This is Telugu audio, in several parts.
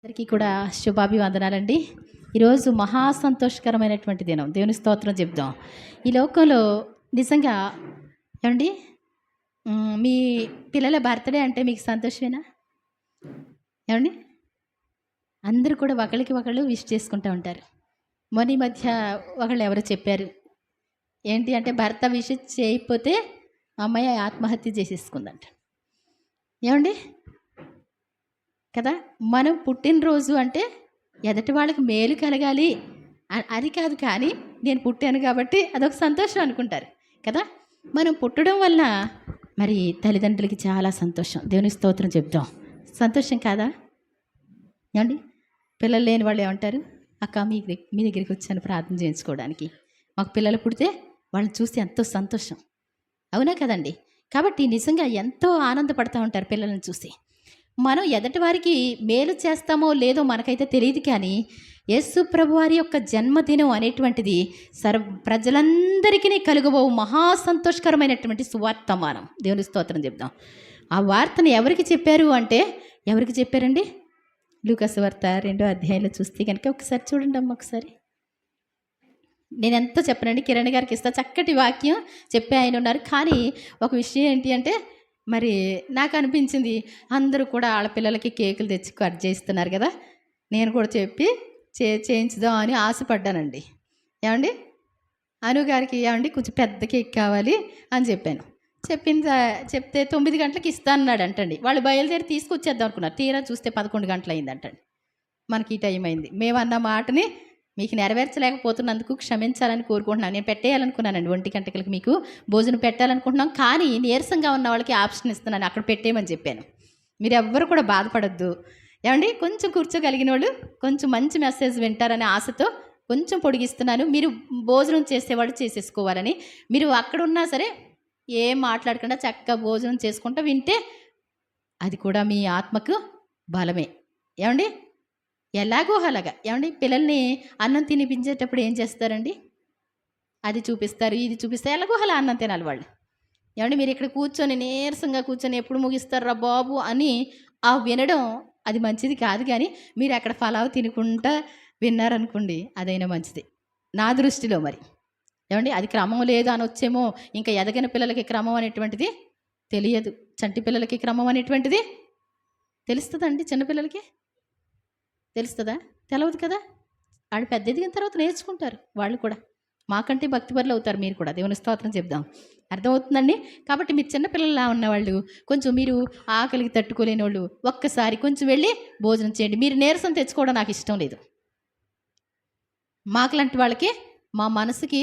అందరికీ కూడా శుభాభివందనాలండి. ఈరోజు మహా సంతోషకరమైనటువంటి దినం. దేవుని స్తోత్రం చెప్దాం. ఈ లోకంలో నిజంగా ఏమండి మీ పిల్లల బర్త్‌డే అంటే మీకు సంతోషమేనా? ఏవండి? అందరూ కూడా ఒకళ్ళకి ఒకళ్ళు విష్ చేసుకుంటూ ఉంటారు. మొన్న ఈ మధ్య ఒకళ్ళు ఎవరో చెప్పారు. ఏంటి అంటే భర్త విష్ చేయకపోతే అమ్మాయి ఆత్మహత్య చేసేసుకుందంట. ఏవండి? కదా! మనం పుట్టినరోజు అంటే ఎదుటి వాళ్ళకి మేలు కలగాలి అది కాదు, కానీ నేను పుట్టాను కాబట్టి అదొక సంతోషం అనుకుంటారు కదా! మనం పుట్టడం వల్ల మరి తల్లిదండ్రులకి చాలా సంతోషం. దేవుని స్తోత్రం చెప్దాం. సంతోషం కాదా? ఏమండి? పిల్లలు లేని వాళ్ళు ఏమంటారు? అక్క మీ దగ్గరికి వచ్చాను ప్రార్థన చేయించుకోవడానికి. మాకు పిల్లలు పుడితే వాళ్ళని చూస్తే ఎంతో సంతోషం. అవునా కదండి? కాబట్టి నిజంగా ఎంతో ఆనందపడతా ఉంటారు పిల్లల్ని చూసి. మనం ఎదటి వారికి మేలు చేస్తామో లేదో మనకైతే తెలియదు, కానీ యేసు ప్రభువారి యొక్క జన్మదినం అనేటువంటిది ప్రజలందరికీ కలుగబో మహా సంతోషకరమైనటువంటి సువార్తమానం. దేవుని స్తోత్రం చెప్దాం. ఆ వార్తను ఎవరికి చెప్పారు అంటే, ఎవరికి చెప్పారండి? లూకాసు వార్త 2వ అధ్యాయంలో చూస్తే కనుక ఒకసారి చూడండి అమ్మ. ఒకసారి నేను ఎంతో చెప్పనండి, కిరణ్ గారికి ఇస్తా. చక్కటి వాక్యం చెప్పే ఆయన ఉన్నారు. కానీ ఒక విషయం ఏంటి అంటే, మరి నాకు అనిపించింది అందరూ కూడా ఆడపిల్లలకి కేకులు తెచ్చి కట్ చేస్తున్నారు కదా, నేను కూడా చెప్పి చేయించుదాం అని ఆశపడ్డానండి. ఏమండి? అనుగారికి ఏమండి కొంచెం పెద్ద కేక్ కావాలి అని చెప్పాను. చెప్తే 9 గంటలకు ఇస్తా అన్నాడు అంటండి. వాళ్ళు బయలుదేరి తీసుకొచ్చేద్దాం అనుకున్నారు. తీరా చూస్తే 11 గంటలు అయిందంటండి. మనకి ఈ టైం అయింది. మేమన్న మాటని మీకు నెరవేర్చలేకపోతున్నందుకు క్షమించాలని కోరుకుంటున్నాను. నేను పెట్టేయాలనుకున్నానండి 1 గంటలకు మీకు భోజనం పెట్టాలనుకుంటున్నాం, కానీ నీరసంగా ఉన్న వాళ్ళకి ఆప్షన్ ఇస్తున్నాను, అక్కడ పెట్టేయమని చెప్పాను. మీరు ఎవ్వరు కూడా బాధపడద్దు. ఏమండి? కొంచెం కూర్చోగలిగిన వాళ్ళు కొంచెం మంచి మెసేజ్ వింటారనే ఆశతో కొంచెం పొడిగిస్తున్నాను. మీరు భోజనం చేసేవాళ్ళు చేసేసుకోవాలని. మీరు అక్కడ ఉన్నా సరే ఏం మాట్లాడకుండా చక్కగా భోజనం చేసుకుంటూ వింటే అది కూడా మీ ఆత్మకు బలమే. ఏమండి? ఎలాగో అలాగా. ఏమండి? పిల్లల్ని అన్నం తినిపించేటప్పుడు ఏం చేస్తారండి? అది చూపిస్తారు, ఇది చూపిస్తారు. ఎలాగో అలా అన్నం తినాలి వాళ్ళు. ఏమండి? మీరు ఇక్కడ కూర్చొని నీరసంగా కూర్చొని ఎప్పుడు ముగిస్తారా బాబు అని వినడం అది మంచిది కాదు, కానీ మీరు అక్కడ పలావ్ తినుకుంటా విన్నారనుకోండి, అదైనా మంచిది నా దృష్టిలో. మరి ఏమండి? అది క్రమం లేదు అని వచ్చేమో. ఇంకా ఎదగిన పిల్లలకి క్రమం అనేటువంటిది తెలియదు. చంటి పిల్లలకి క్రమం అనేటువంటిది తెలుస్తుందండి? చిన్నపిల్లలకి తెలుస్తుందా? తెలవదు కదా. వాళ్ళు పెద్ద ఎదిగిన తర్వాత నేర్చుకుంటారు వాళ్ళు కూడా. మాకంటే భక్తిపరులు అవుతారు మీరు కూడా. దేవుని స్తోత్రం చెప్దాం. అర్థమవుతుందండి? కాబట్టి మీరు చిన్నపిల్లలా ఉన్నవాళ్ళు, కొంచెం మీరు ఆకలికి తట్టుకోలేని వాళ్ళు ఒక్కసారి కొంచెం వెళ్ళి భోజనం చేయండి. మీరు నీరసం తెచ్చుకోవడం నాకు ఇష్టం లేదు. మాకులాంటి వాళ్ళకి మా మనసుకి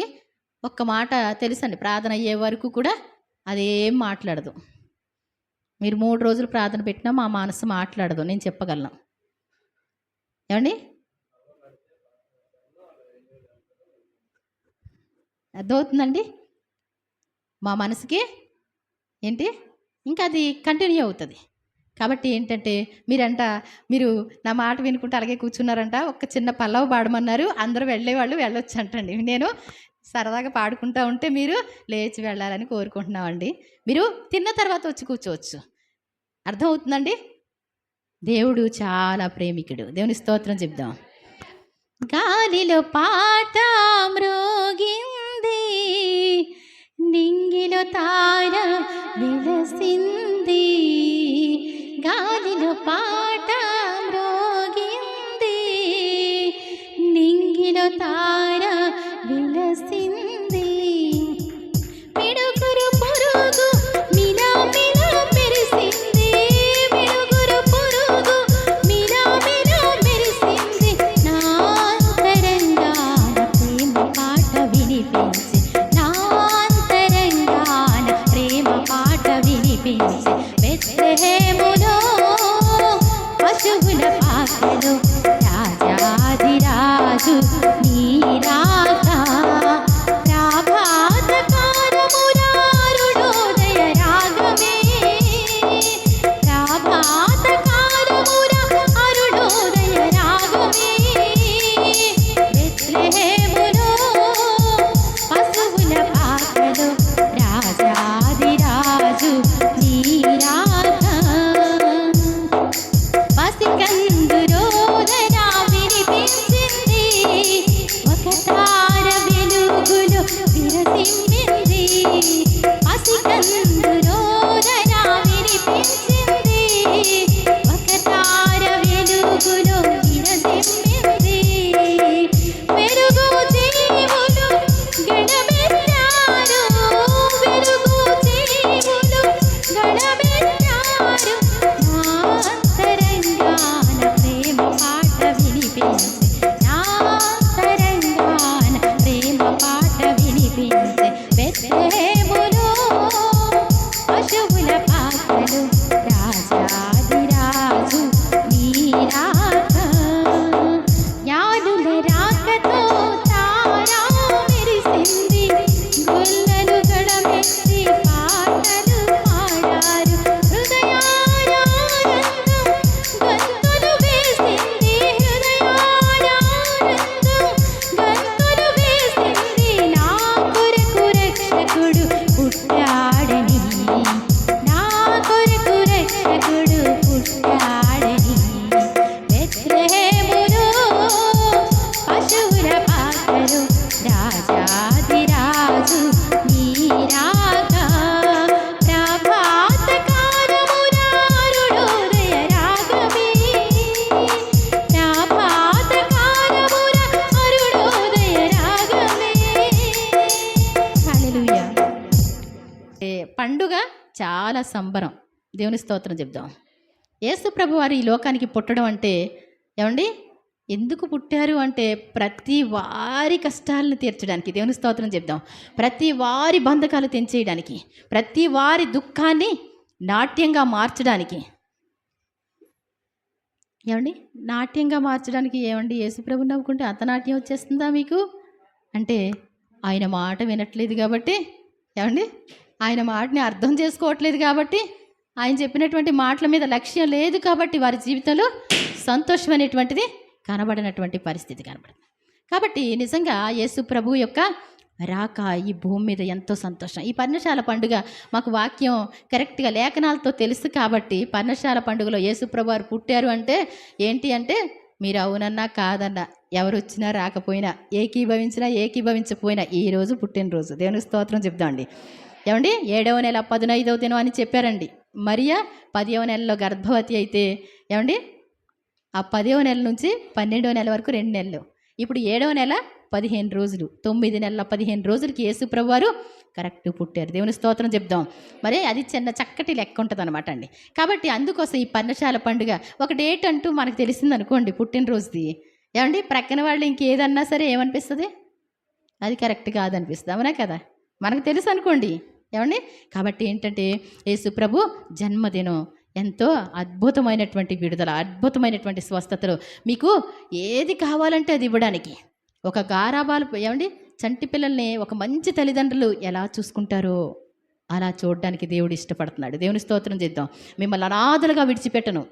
ఒక్క మాట తెలుసండి, ప్రార్థన అయ్యే వరకు కూడా అదేం మాట్లాడదు. మీరు 3 రోజులు ప్రార్థన పెట్టినా మా మనసు మాట్లాడదు, నేను చెప్పగలను. ఏమండి? అర్థమవుతుందండి? మా మనసుకి ఏంటి ఇంకా అది కంటిన్యూ అవుతుంది. కాబట్టి ఏంటంటే మీరు నా మాట వినుకుంటే అలాగే కూర్చున్నారంట. ఒక చిన్న పల్లవ పాడమన్నారు, అందరూ వెళ్ళేవాళ్ళు వెళ్ళొచ్చు అంటండి. నేను సరదాగా పాడుకుంటూ ఉంటే మీరు లేచి వెళ్ళాలని కోరుకుంటున్నామండి. మీరు తిన్న తర్వాత వచ్చి కూర్చోవచ్చు. అర్థమవుతుందండి? దేవుడు చాలా ప్రేమికుడు. దేవుని స్తోత్రం చెప్దాం. గాలిలో పాట మ్రోగింది, నింగిలో తార వెలసింది. గాలిలో పాట మ్రోగింది, నింగిలో తార వెలసింది. మిడుగురు పురుగు మిలా మిలా మెరిసింది, మిడుగురు పురుగు మిలా మిలా మెరిసింది. నా అంతరంగాన ప్రేమ పాట వినిపించి, నా అంతరంగాన ప్రేమ పాట వినిపించి. బెత్లెహేములో పశువుల పాకలో రాజాధిరాజు నీ రాక. ప్రభాత కాలమున అరుణోదయ రాగమే, ప్రభాత కాలమున అరుణోదయ రాగమే. బెత్లెహేములో పశువుల పాకలో రాజాధిరాజు నీ రాక. పసికందురో చాలా సంబరం. దేవుని స్తోత్రం చెప్దాం. యేసు ప్రభు వారు ఈ లోకానికి పుట్టడం అంటే ఏమండి ఎందుకు పుట్టారు అంటే ప్రతి వారి కష్టాలను తీర్చడానికి. దేవుని స్తోత్రం చెప్దాం. ప్రతి వారి బంధకాలు తెంచేయడానికి, ప్రతి వారి దుఃఖాన్ని నాట్యంగా మార్చడానికి. ఏమండి నాట్యంగా మార్చడానికి ఏమండి యేసుప్రభు నవ్వుకుంటే అంత నాట్యం వచ్చేస్తుందా మీకు అంటే ఆయన మాట వినట్లేదు కాబట్టి, ఏమండి ఆయన మాటని అర్థం చేసుకోవట్లేదు కాబట్టి, ఆయన చెప్పినటువంటి మాటల మీద లక్ష్యం లేదు కాబట్టి వారి జీవితంలో సంతోషం అనేటువంటిది కనబడినటువంటి పరిస్థితి కనబడుతుంది. కాబట్టి నిజంగా యేసు ప్రభు యొక్క రాక ఈ భూమి మీద ఎంతో సంతోషం. ఈ పర్ణశాల పండుగ మాకు వాక్యం కరెక్ట్గా లేఖనాలతో తెలుసు కాబట్టి పర్ణశాల పండుగలో యేసు ప్రభు వారు పుట్టారు అంటే ఏంటి అంటే మీరు అవునన్నా కాదన్నా, ఎవరు వచ్చినా రాకపోయినా, ఏకీభవించినా ఏకీభవించకపోయినా ఈరోజు పుట్టినరోజు. దేవుని స్తోత్రం చెప్దామండి. ఏమండి 7వ నెల 15వ దినం అని చెప్పారండి. మరియా 10వ నెలలో గర్భవతి అయితే ఏమండి ఆ 10వ నెల నుంచి 12వ నెల వరకు 2 నెలలు. ఇప్పుడు 7వ నెల 15 రోజులు, 9 నెలల 15 రోజులకి యేసు ప్రభు వారు కరెక్ట్ పుట్టారు. దేవుని స్తోత్రం చెప్దాం. మరి అది చిన్న చక్కటి లెక్క ఉంటుంది అనమాట అండి. కాబట్టి అందుకోసం ఈ పర్ణశాల పండుగ ఒక డేట్ అంటూ మనకు తెలిసింది అనుకోండి పుట్టినరోజుది, ఏమండి ప్రక్కన వాళ్ళు ఇంకేదన్నా సరే ఏమనిపిస్తుంది, అది కరెక్ట్ కాదనిపిస్తుంది. అవునా కదా, మనకు తెలుసు అనుకోండి. ఏమండి కాబట్టి ఏంటంటే యేసు ప్రభు జన్మదినం ఎంతో అద్భుతమైనటువంటి విడుదల, అద్భుతమైనటువంటి స్వస్థతలు, మీకు ఏది కావాలంటే అది ఇవ్వడానికి. ఒక గారాబాలు ఏమండి చంటి పిల్లల్ని ఒక మంచి తల్లిదండ్రులు ఎలా చూసుకుంటారో అలా చూడడానికి దేవుడు ఇష్టపడుతున్నాడు. దేవుని స్తోత్రం చేద్దాం. మిమ్మల్ని అనాథలుగా విడిచిపెట్టను.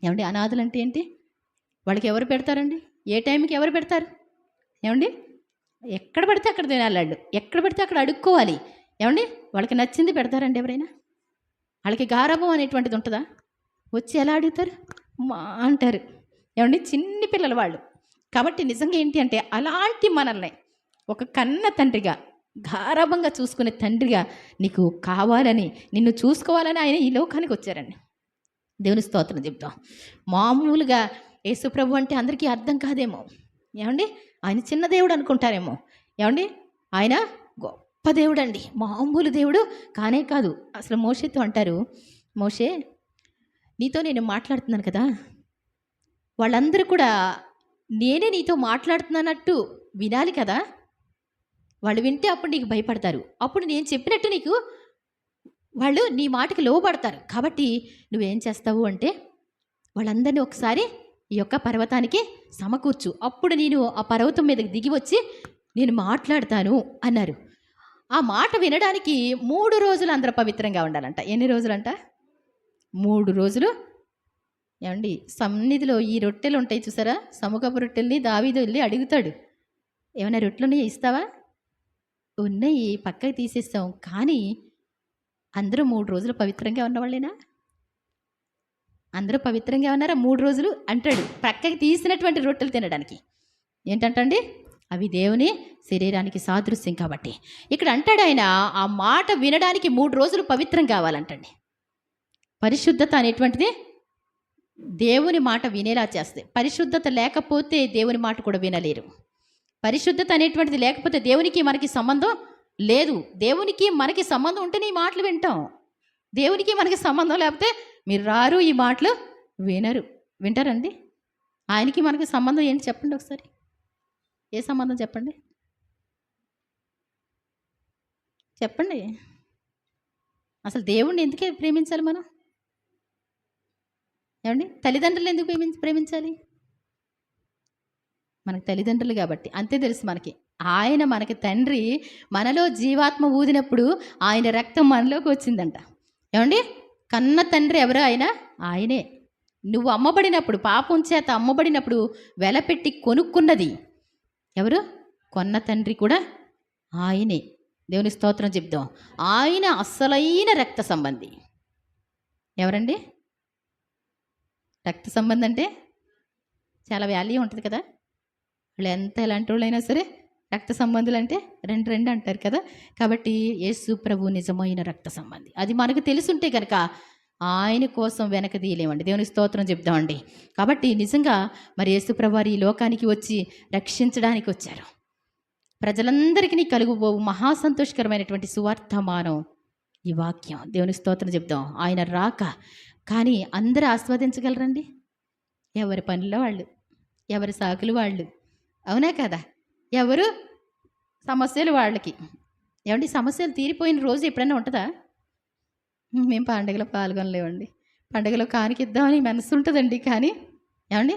ఏమండి అనాథలు అంటే ఏంటి, వాళ్ళకి ఎవరు పెడతారండి, ఏ టైంకి ఎవరు పెడతారు, ఏమండి ఎక్కడ పడితే అక్కడ తినాలి, ఎక్కడ పడితే అక్కడ అడుక్కోవాలి. ఏమండి వాళ్ళకి నచ్చింది పెడతారండి ఎవరైనా? వాళ్ళకి గారాబం అనేటువంటిది ఉంటుందా? వచ్చి ఎలా అడుగుతారు, మా అంటారు. ఏమండి చిన్ని పిల్లలు వాళ్ళు. కాబట్టి నిజంగా ఏంటి అంటే అలాంటి మనల్ని ఒక కన్న తండ్రిగా, గారాబంగా చూసుకునే తండ్రిగా నీకు కావాలని, నిన్ను చూసుకోవాలని ఆయన ఈ లోకానికి వచ్చారండి. దేవుని స్తోత్రం చెప్తాం. మామూలుగా యేసుప్రభు అంటే అందరికీ అర్థం కాదేమో. ఏమండి ఆయన చిన్న దేవుడు అనుకుంటారేమో. ఏమండి ఆయన గొప్ప దేవుడు అండి, మామూలు దేవుడు కానే కాదు. అసలు మోషేతో అంటారు, మోషే నీతో నేను మాట్లాడుతున్నాను కదా, వాళ్ళందరూ కూడా నేనే నీతో మాట్లాడుతున్నానట్టు వినాలి కదా, వాళ్ళు వింటే అప్పుడు నీకు భయపడతారు, అప్పుడు నేను చెప్పినట్టు నీకు వాళ్ళు నీ మాటకి లోబడతారు. కాబట్టి నువ్వేం చేస్తావు అంటే వాళ్ళందరినీ ఒకసారి ఈ యొక్క పర్వతానికి సమకూర్చు, అప్పుడు నేను ఆ పర్వతం మీదకి దిగి వచ్చి నేను మాట్లాడతాను అన్నారు. ఆ మాట వినడానికి 3 రోజులు అందరూ పవిత్రంగా ఉండాలంట. ఎన్ని రోజులంట? 3 రోజులు. ఏమండి సన్నిధిలో ఈ రొట్టెలు ఉంటాయి చూసారా, సముఖపు రొట్టెల్ని దావీదు వెళ్ళి అడుగుతాడు, ఏమైనా రొట్టెలున్నాయి ఇస్తావా? ఉన్నాయి, పక్కకి తీసేస్తాం. కానీ అందరూ 3 రోజులు పవిత్రంగా ఉన్నవాళ్ళేనా? అందరూ పవిత్రంగా ఉన్నారా 3 రోజులు అంటాడు, పక్కకి తీసినటువంటి రొట్టెలు తినడానికి. ఏంటంటండి అవి దేవుని శరీరానికి సాదృశ్యం. కాబట్టి ఇక్కడ అంటాడు ఆయన ఆ మాట వినడానికి 3 రోజులు పవిత్రం కావాలంటండి. పరిశుద్ధత అనేటువంటిది దేవుని మాట వినేలా చేస్తే, పరిశుద్ధత లేకపోతే దేవుని మాట కూడా వినలేరు. పరిశుద్ధత అనేటువంటిది లేకపోతే దేవునికి మనకి సంబంధం లేదు. దేవునికి మనకి సంబంధం ఉంటేనే ఈ మాటలు వింటాం. దేవునికి మనకి సంబంధం లేకపోతే మీరు రారు, ఈ మాటలు వినరు. వింటారండి? ఆయనకి మనకి సంబంధం ఏంటి చెప్పండి ఒకసారి, ఏ సంబంధం చెప్పండి, చెప్పండి. అసలు దేవుణ్ణి ఎందుకే ప్రేమించాలి మనం? ఏమండి తల్లిదండ్రులు ఎందుకు ప్రేమించాలి? మనకు తల్లిదండ్రులు కాబట్టి అంతే తెలుసు మనకి. ఆయన మనకి తండ్రి, మనలో జీవాత్మ ఊదినప్పుడు ఆయన రక్తం మనలోకి వచ్చిందంట. ఏమండి కన్న తండ్రి ఎవరు? ఆయనే. నువ్వు అమ్మబడినప్పుడు, పాపం చేత అమ్మబడినప్పుడు వెలపెట్టి కొనుక్కున్నది ఎవరు? కొన్న తండ్రి కూడా ఆయనే. దేవుని స్తోత్రం చెప్దాం. ఆయన అస్సలైన రక్త సంబంధి. ఎవరండి? రక్త సంబంధి అంటే చాలా వాల్యూ ఉంటుంది కదా. వాళ్ళు ఎంత ఎలాంటి వాళ్ళైనా సరే రక్త సంబంధులు అంటే రెండు అంటారు కదా. కాబట్టి యేసు ప్రభు నిజమైన రక్త సంబంధి. అది మనకు తెలుసుంటే కనుక ఆయన కోసం వెనక తీయలేమండి. దేవుని స్తోత్రం చెప్దామండి. కాబట్టి నిజంగా మరి యేసు ప్రభు వారు ఈ లోకానికి వచ్చి రక్షించడానికి వచ్చారు. ప్రజలందరికీ కలుగుబోవు మహాసంతోషకరమైనటువంటి సువార్తమానం ఈ వాక్యం దేవుని స్తోత్రం చెప్దాం. ఆయన రాక కానీ అందరూ ఆస్వాదించగలరండి? ఎవరి పనిలో వాళ్ళు, ఎవరి సాకులు వాళ్ళు, అవునా కదా? ఎవరు సమస్యలు వాళ్ళకి. ఏమండి, సమస్యలు తీరిపోయిన రోజు ఎప్పుడైనా ఉంటుందా? మేము పండుగలో పాల్గొనలేమండి. పండుగలో కానికిద్దామని మనసు ఉంటుందండి, కానీ ఏమండి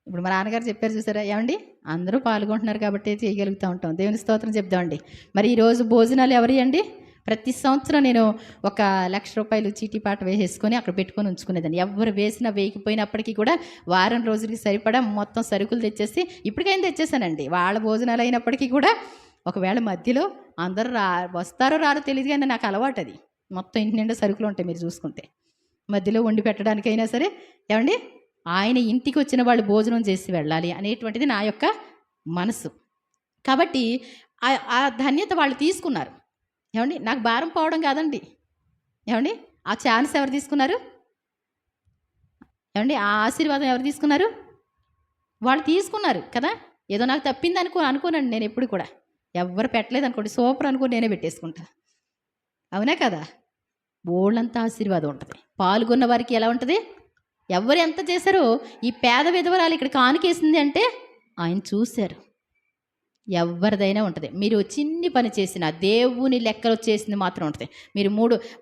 ఇప్పుడు మా నాన్నగారు చెప్పారు చూసారా, ఏమండి అందరూ పాల్గొంటున్నారు కాబట్టి చేయగలుగుతూ ఉంటాం. దేవుని స్తోత్రం చెప్దామండి. మరి ఈరోజు భోజనాలు ఎవరి అండి? ప్రతి సంవత్సరం నేను ఒక ₹1,00,000 చీటీపాట వేసేసుకొని అక్కడ పెట్టుకొని ఉంచుకునేదాన్ని. ఎవరు వేసినా వేయకపోయినప్పటికీ కూడా వారం రోజులకి సరిపడా మొత్తం సరుకులు తెచ్చేసి ఇప్పటికైనా తెచ్చేసానండి. వాళ్ళ భోజనాలు అయినప్పటికీ కూడా ఒకవేళ మధ్యలో అందరూ వస్తారో రారో తెలియదు, కానీ నాకు అలవాటు అది. మొత్తం ఇంటి నిండా సరుకులు ఉంటాయి మీరు చూసుకుంటే. మధ్యలో వండి పెట్టడానికైనా సరే ఏమండి ఆయన ఇంటికి వచ్చిన వాళ్ళు భోజనం చేసి వెళ్ళాలి అనేటువంటిది నా యొక్క మనసు. కాబట్టి ఆ ధన్యత వాళ్ళు తీసుకున్నారు. ఏమండి నాకు భారం పోవడం కాదండి. ఏమండి ఆ ఛాన్స్ ఎవరు తీసుకున్నారు? ఏమండి ఆ ఆశీర్వాదం ఎవరు తీసుకున్నారు? వాళ్ళు తీసుకున్నారు కదా. ఏదో నాకు తప్పింది అనుకోనండి నేను ఎప్పుడు కూడా. ఎవరు పెట్టలేదు అనుకోండి, సూపర్ అనుకోని నేనే పెట్టేసుకుంటా. అవునా కదా? బోళ్ళంతా ఆశీర్వాదం ఉంటుంది. పాల్గొన్న వారికి ఎలా ఉంటుంది? ఎవరు ఎంత చేశారో ఈ పేద విధవరాలు ఇక్కడ కానుకేసింది అంటే ఆయన చూశారు. ఎవరిదైనా ఉంటుంది. మీరు చిన్ని పని చేసిన దేవుని లెక్కలు చేసింది మాత్రం ఉంటుంది. మీరు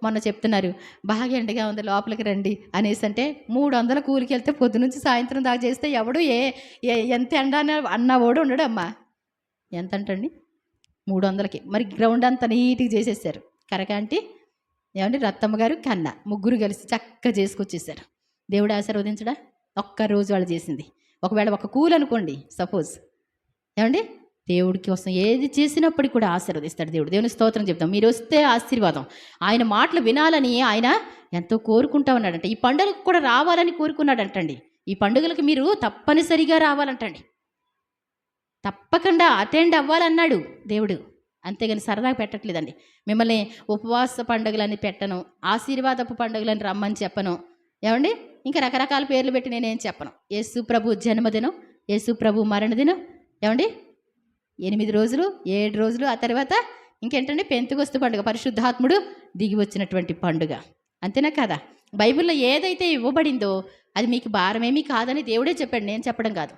మొన్న చెప్తున్నారు బాగా ఎండగా ఉంది లోపలికి రండి అనేసి అంటే 300 కూలికి వెళ్తే పొద్దు నుంచి సాయంత్రం దాకా చేస్తే ఎవడు ఎంత ఎండ అన్నవాడు ఉండడు. అమ్మా ఎంత అంటండి 300కి. మరి గ్రౌండ్ అంతా నీట్గా చేసేసారు. కరకాంటి ఏమండి రత్తమ్మ గారు కన్నా ముగ్గురు కలిసి చక్కగా చేసుకొచ్చేసారు. దేవుడు ఆశీర్వదించడా? ఒక్కరోజు వాళ్ళు చేసింది. ఒకవేళ ఒక కూలి అనుకోండి సపోజ్, ఏమండి దేవుడి కోసం ఏది చేసినప్పటికీ కూడా ఆశీర్వదిస్తాడు దేవుడు. దేవుని స్తోత్రం చెప్తాం. మీరు వస్తే ఆశీర్వాదం. ఆయన మాటలు వినాలని ఆయన ఎంతో కోరుకుంటా ఉన్నాడంట. ఈ పండుగలకు కూడా రావాలని కోరుకున్నాడంటండి. ఈ పండుగలకు మీరు తప్పనిసరిగా రావాలంటండి. తప్పకుండా అటెండ్ అవ్వాలన్నాడు దేవుడు. అంతేగాని సరదాగా పెట్టట్లేదండి. మిమ్మల్ని ఉపవాస పండుగలని పెట్టను, ఆశీర్వాదపు పండుగలని రమ్మని చెప్పను. ఏమండి ఇంకా రకరకాల పేర్లు పెట్టి నేనేం చెప్పను. యేసు ప్రభు జన్మదినం, యేసు ప్రభు మరణదినం, ఏమండి 8 రోజులు 7 రోజులు, ఆ తర్వాత ఇంకేంటంటే పెంతెకొస్తు పండుగ, పరిశుద్ధాత్ముడు దిగి వచ్చినటువంటి పండుగ. అంతేనా కదా? బైబిల్లో ఏదైతే ఇవ్వబడిందో అది మీకు భారమేమీ కాదని దేవుడే చెప్పాడు, నేను చెప్పడం కాదు.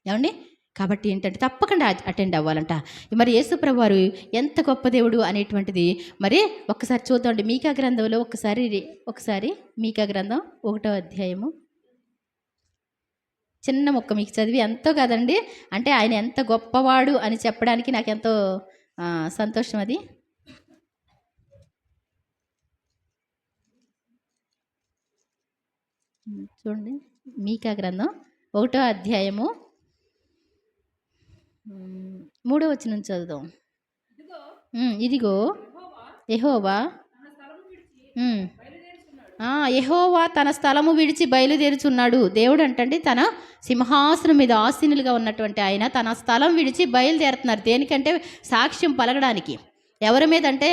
ఏమండి కాబట్టి ఏంటంటే తప్పకుండా అటెండ్ అవ్వాలంట. మరి యేసు ప్రభు వారు ఎంత గొప్ప దేవుడు అనేటువంటిది మరి ఒక్కసారి చూద్దామండి. మీకా గ్రంథంలో ఒకసారి మీకా గ్రంథం 1వ అధ్యాయము చిన్న మొక్క మీకు చదివి ఎంతో కదండి, అంటే ఆయన ఎంత గొప్పవాడు అని చెప్పడానికి నాకు ఎంతో సంతోషం. అది చూడండి, మీకా గ్రంథం 1వ అధ్యాయము 3వ వచనం చదువుదాం. ఇదిగో యెహోవా యెహోవా తన స్థలము విడిచి బయలుదేరుచున్నాడు. దేవుడు అంటండి తన సింహాసనం మీద ఆసీనులుగా ఉన్నటువంటి ఆయన తన స్థలం విడిచి బయలుదేరుతున్నారు. దేనికంటే సాక్ష్యం పలకడానికి. ఎవరి మీద అంటే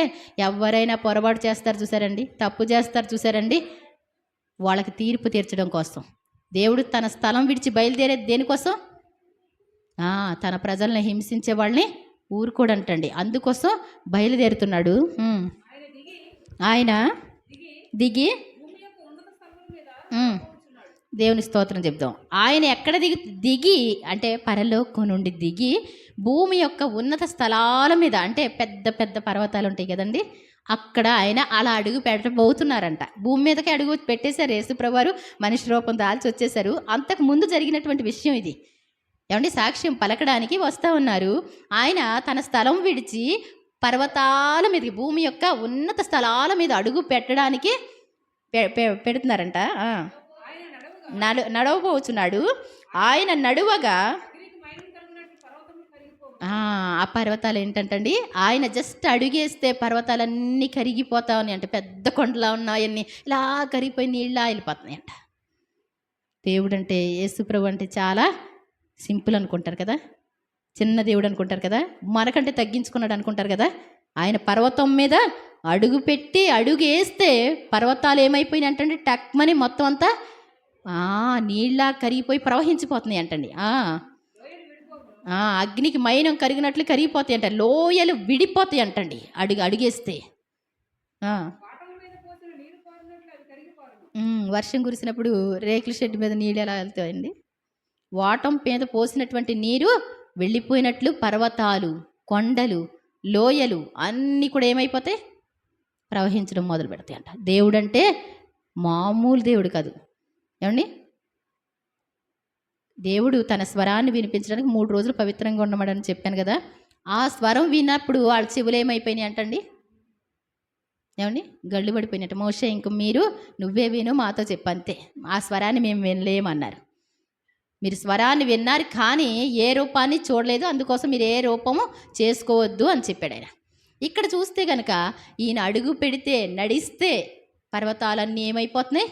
ఎవరైనా పొరపాటు చేస్తారు చూసారండి, తప్పు చేస్తారు చూసారండి, వాళ్ళకి తీర్పు తీర్చడం కోసం. దేవుడు తన స్థలం విడిచి బయలుదేరేది దేనికోసం? తన ప్రజల్ని హింసించే వాళ్ళని ఊరుకోడంటండి. అందుకోసం బయలుదేరుతున్నాడు. ఆయన దిగి దేవుని స్తోత్రం చెప్దాం. ఆయన ఎక్కడ దిగి అంటే పరలోకం నుండి దిగి భూమి యొక్క ఉన్నత స్థలాల మీద, అంటే పెద్ద పెద్ద పర్వతాలు ఉంటాయి కదండి, అక్కడ ఆయన అలా అడుగు పెట్టబోతున్నారంట. భూమి మీదకి అడుగు పెట్టేశారు. యేసుప్రభువారు మనిషి రూపం దాల్చి వచ్చేసారు. అంతకు ముందు జరిగినటువంటి విషయం ఇది. ఏమంటే సాక్ష్యం పలకడానికి వస్తూ ఉన్నారు. ఆయన తన స్థలం విడిచి పర్వతాల మీదకి, భూమి యొక్క ఉన్నత స్థలాల మీద అడుగు పెట్టడానికి పెడుతున్నారంట. నడవబోచున్నాడు. ఆయన నడువగా ఆ పర్వతాలు ఏంటంటండి, ఆయన జస్ట్ అడుగేస్తే పర్వతాలన్నీ కరిగిపోతా ఉన్నాయి అంటే, పెద్ద కొండలా ఉన్నాయన్నీ ఇలా కరిగిపోయి నీళ్ళ వెళ్ళిపోతున్నాయంట. దేవుడు అంటే, యేసుప్రభు అంటే చాలా సింపుల్ అనుకుంటారు కదా, చిన్న దేవుడు అనుకుంటారు కదా, మనకంటే తగ్గించుకున్నాడు అనుకుంటారు కదా. ఆయన పర్వతం మీద అడుగు పెట్టి అడుగు వేస్తే పర్వతాలు ఏమైపోయినాయి అంటండి, టక్మని మొత్తం అంతా నీళ్ళ కరిగిపోయి ప్రవహించిపోతున్నాయి అంటండి. అగ్నికి మైనం కరిగినట్లు కరిగిపోతాయి అంట, లోయలు విడిపోతాయి అంటండి అడుగేస్తే. వర్షం కురిసినప్పుడు రేకుల షెడ్ మీద నీళ్ళు ఎలా వెళ్తాయండి? వాటం మీద పోసినటువంటి నీరు వెళ్ళిపోయినట్లు పర్వతాలు, కొండలు, లోయలు అన్నీ కూడా ఏమైపోతాయి? ప్రవహించడం మొదలు పెడతాయి అంట. దేవుడు అంటే మామూలు దేవుడు కాదు ఏమండి. దేవుడు తన స్వరాన్ని వినిపించడానికి 3 రోజులు పవిత్రంగా ఉండమని చెప్పాను కదా. ఆ స్వరం విన్నప్పుడు వాళ్ళ చెవులు ఏమైపోయినాయి అంటండి ఏమండి? గళ్ళు పడిపోయినట్టు. మోషే ఇంక నువ్వే విను, మాతో చెప్పంతే, ఆ స్వరాన్ని మేము వినలేమన్నారు. మీరు స్వరాన్ని విన్నారు కానీ ఏ రూపాన్ని చూడలేదు, అందుకోసం మీరు ఏ రూపము చేసుకోవద్దు అని చెప్పాడు ఆయన. ఇక్కడ చూస్తే కనుక ఈయన అడుగు పెడితే, నడిస్తే పర్వతాలన్నీ ఏమైపోతున్నాయి?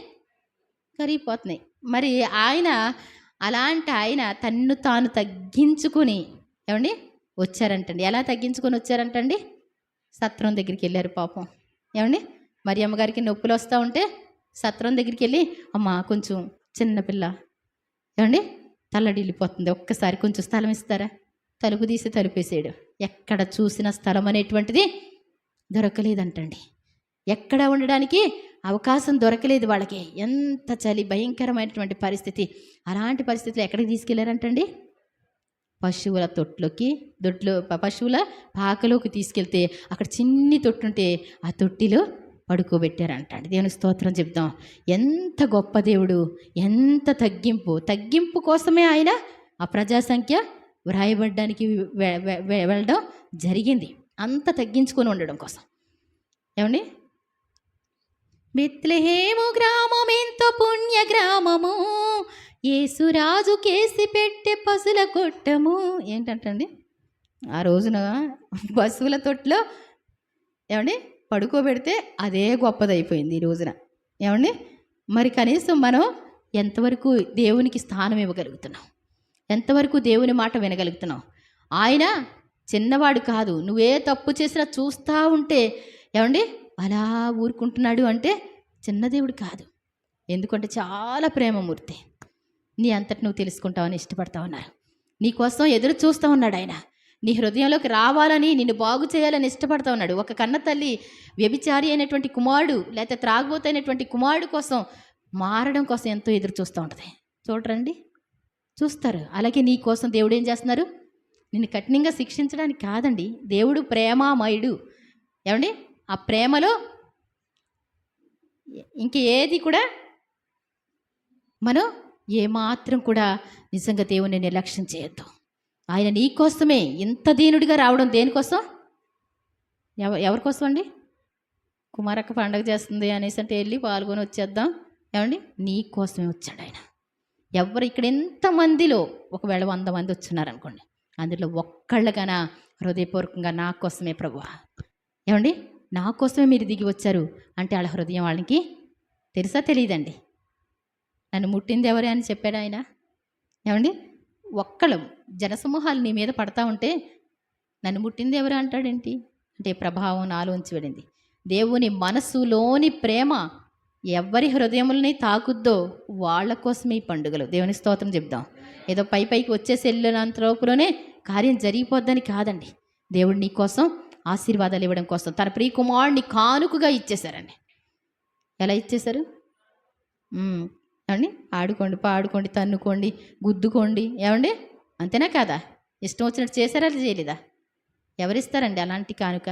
కరిగిపోతున్నాయి. మరి అలాంటి ఆయన తన్ను తాను తగ్గించుకుని ఏమండి వచ్చారంటండి. ఎలా తగ్గించుకొని వచ్చారంటండి? సత్రం దగ్గరికి వెళ్ళారు పాపం ఏమండి. మరి అమ్మగారికి నొప్పులు వస్తూ ఉంటే సత్రం దగ్గరికి వెళ్ళి, అమ్మ కొంచెం చిన్నపిల్ల ఏమండి తల్లడిల్లిపోతుంది, ఒక్కసారి కొంచెం స్థలం ఇస్తారా? తలుపు తీసి తలుపేసాడు. ఎక్కడ చూసిన స్థలం అనేటువంటిది దొరకలేదంటండి. ఎక్కడ ఉండడానికి అవకాశం దొరకలేదు వాళ్ళకి. ఎంత చలి, భయంకరమైనటువంటి పరిస్థితి. అలాంటి పరిస్థితులు ఎక్కడికి తీసుకెళ్లారంటండి? పశువుల పశువుల పాకలోకి తీసుకెళ్తే అక్కడ చిన్ని తొట్టుంటే ఆ తొట్టిలో పడుకోబెట్టారంటండి. దేవుని స్తోత్రం చెప్దాం. ఎంత గొప్ప దేవుడు, ఎంత తగ్గింపు కోసమే ఆయన ఆ ప్రజాసంఖ్య వ్రాయబడ్డానికి వెళ్ళడం జరిగింది. అంత తగ్గించుకొని ఉండడం కోసం ఏమండి. బెత్లెహేము గ్రామం ఎంతో పుణ్య గ్రామము, యేసురాజు కేసి పెట్టే పశుల కొట్టము. ఏంటంటండి ఆ రోజున పశువుల తొట్లో ఏమండి పడుకోబెడితే అదే గొప్పదైపోయింది ఈ రోజున ఏమండి. మరి కనీసం మనం ఎంతవరకు దేవునికి స్థానం ఇవ్వగలుగుతున్నాం? ఎంతవరకు దేవుని మాట వినగలుగుతున్నాం? ఆయన చిన్నవాడు కాదు. నువ్వే తప్పు చేసినా చూస్తూ ఉంటే ఏమండి అలా ఊరుకుంటున్నాడు అంటే చిన్న దేవుడు కాదు. ఎందుకంటే చాలా ప్రేమమూర్తి. నీ అంతటి నువ్వు తెలుసుకుంటావని ఇష్టపడతా ఉన్నారు. నీ కోసం ఎదురు చూస్తూ ఉన్నాడు ఆయన. నీ హృదయంలోకి రావాలని, నిన్ను బాగు చేయాలని ఇష్టపడతా ఉన్నాడు. ఒక కన్న తల్లి వ్యభిచారి అయినటువంటి కుమారుడు లేకపోతే త్రాగుబోతైనటువంటి కుమారుడు కోసం మారడం కోసం ఎంతో ఎదురు చూస్తూ ఉంటుంది. చూడరండి, చూస్తారు. అలాగే నీ కోసం దేవుడు ఏం చేస్తున్నారు? నిన్ను కఠినంగా శిక్షించడానికి కాదండి. దేవుడు ప్రేమామయుడు ఏమండి. ఆ ప్రేమలో ఏది కూడా మనం ఏమాత్రం కూడా నిజంగా దేవుని నిర్లక్ష్యం చేయొద్దు. ఆయన నీ కోసమే ఇంత దీనుడిగా రావడం దేనికోసం? ఎవరి కోసం అండి? కుమారక్క పండగ చేస్తుంది అనేసి అంటే వెళ్ళి పాల్గొని వచ్చేద్దాం ఏమండి? నీ కోసమే వచ్చాడు ఆయన. ఇక్కడ ఎంతమందిలో ఒకవేళ 100 మంది వచ్చున్నారనుకోండి, అందులో ఒక్కళ్ళకైనా హృదయపూర్వకంగా నా కోసమే ప్రభువా ఏమండి, నా కోసమే మీరు దిగి వచ్చారు అంటే వాళ్ళ హృదయం వాళ్ళకి తెలుసా తెలియదండి. నన్ను ముట్టింది ఎవరే అని చెప్పాడు ఆయన ఏమండి. ఒక్కళ్ళు జనసమూహాలు నీ మీద పడతా ఉంటే నన్ను ముట్టింది ఎవరు అంటాడేంటి అంటే ప్రభావం నాలోంచి వెళ్ళింది. దేవుని మనసులోని ప్రేమ ఎవరి హృదయములని తాకుద్దో వాళ్ళ కోసమే ఈ పండుగలు. దేవుని స్తోత్రం చెప్దాం. ఏదో పైకి వచ్చేసి వెళ్ళినంత లోపులోనే కార్యం జరిగిపోద్దని కాదండి. దేవుడు నీ కోసం ఆశీర్వాదాలు ఇవ్వడం కోసం తన ప్రియ కుమారుడిని కానుకగా ఇచ్చేశారండి. ఎలా ఇచ్చేశారు ఏమండి? ఆడుకోండి, పాడుకోండి, తన్నుకోండి, గుద్దుకోండి ఏమండి, అంతేనా కాదా? ఇష్టం వచ్చినట్టు చేశారా చేయలేదా? ఎవరిస్తారండి అలాంటి కానుక?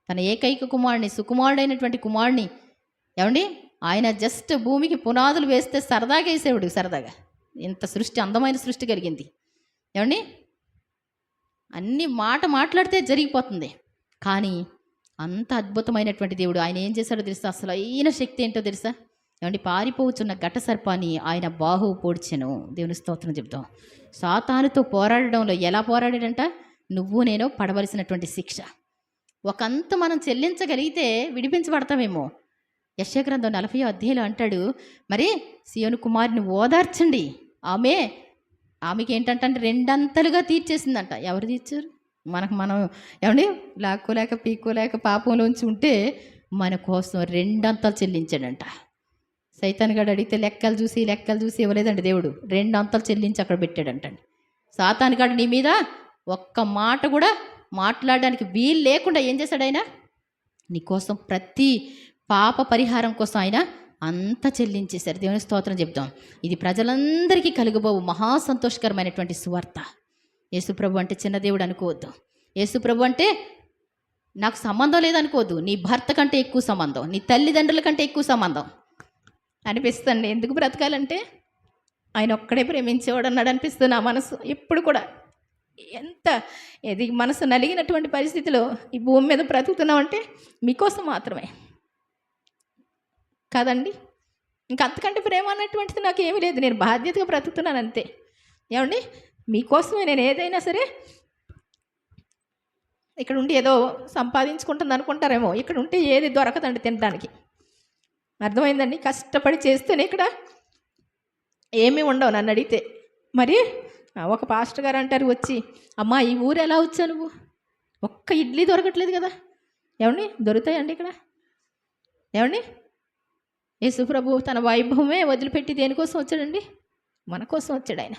తన ఏకైక కుమారుడిని, సుకుమారుడైనటువంటి కుమారుడిని ఏమండి, ఆయన జస్ట్ భూమికి పునాదులు వేస్తే సరదాగా వేసేవాడు. సరదాగా ఇంత సృష్టి, అందమైన సృష్టి కలిగింది ఏమండి. అన్ని మాట్లాడితే జరిగిపోతుంది. కానీ అంత అద్భుతమైనటువంటి దేవుడు ఆయన ఏం చేశాడో తెలుసా? అసలు అయిన శక్తి ఏంటో తెలుసా ఏమండి? పారిపోవచ్చున్న ఘట సర్పాన్ని ఆయన బాహువు పొడిచెను. దేవుని స్తోత్రం చెప్తాం. సాతానుతో పోరాడడంలో ఎలా పోరాడాడంట? నువ్వు నేను పడవలసినటువంటి శిక్ష ఒకంత మనం చెల్లించగలిగితే విడిపించబడతామేమో. యెషయా గ్రంథం 40వ అధ్యాయంలో అంటాడు, మరి సియోను కుమారుని ఓదార్చండి, ఆమెకి ఏంటంటే 2 అంతలుగా తీర్చేసిందంట. ఎవరు తీర్చారు? మనం ఏమండి లాక్కోలేక పీక్కోలేక పాపంలోంచి ఉంటే మన కోసం 2 అంతలు చెల్లించాడంట. సైతాన్ గాడు అడిగితే లెక్కలు చూసి ఇవ్వలేదండి దేవుడు. 2 అంతలు చెల్లించి అక్కడ పెట్టాడంటండి. సాతానుగాడు నీ మీద ఒక్క మాట కూడా మాట్లాడడానికి వీలు లేకుండా ఏం చేశాడు ఆయన? నీకోసం ప్రతి పాప పరిహారం కోసం ఆయన అంతా చెల్లించేశారు. దేవుని స్తోత్రం చెప్తాం. ఇది ప్రజలందరికీ కలుగబోవు మహా సంతోషకరమైనటువంటి సువార్త. యేసుప్రభు అంటే చిన్న దేవుడు అనుకోవద్దు. యేసుప్రభు అంటే నాకు సంబంధం లేదనుకోవద్దు. నీ భర్త కంటే ఎక్కువ సంబంధం, నీ తల్లిదండ్రుల కంటే ఎక్కువ సంబంధం అనిపిస్తుంది. ఎందుకు బ్రతకాలంటే ఆయన ఒక్కడే ప్రేమించేవాడు అన్నాడు అనిపిస్తుంది నా మనసు ఎప్పుడు కూడా. ఎంత ఇది మనసు నలిగినటువంటి పరిస్థితిలో ఈ భూమి మీద బ్రతుకుతున్నామంటే మీకోసం మాత్రమే కాదండి. ఇంకా అంతకంటే ప్రేమ అన్నటువంటిది నాకు ఏమీ లేదు. నేను బాధ్యతగా బ్రతుకుతున్నాను అంతే. ఏమండి, మీకోసమే నేను ఏదైనా సరే. ఇక్కడ ఉండి ఏదో సంపాదించుకుంటుంది అనుకుంటారేమో, ఇక్కడ ఉంటే ఏది దొరకదండి తినడానికి. అర్థమైందండి? కష్టపడి చేస్తేనే ఇక్కడ ఏమీ ఉండవు నన్ను అడిగితే. మరి ఒక పాస్టర్ గారు అంటారు వచ్చి, అమ్మా ఈ ఊరు ఎలా వచ్చా నువ్వు? ఒక్క ఇడ్లీ దొరకట్లేదు కదా. ఏమండి, దొరుకుతాయండి ఇక్కడ? ఏమండి, యేసుప్రభు తన వైభవమే వదిలిపెట్టి దేనికోసం వచ్చాడండి? మన కోసం వచ్చాడు ఆయన.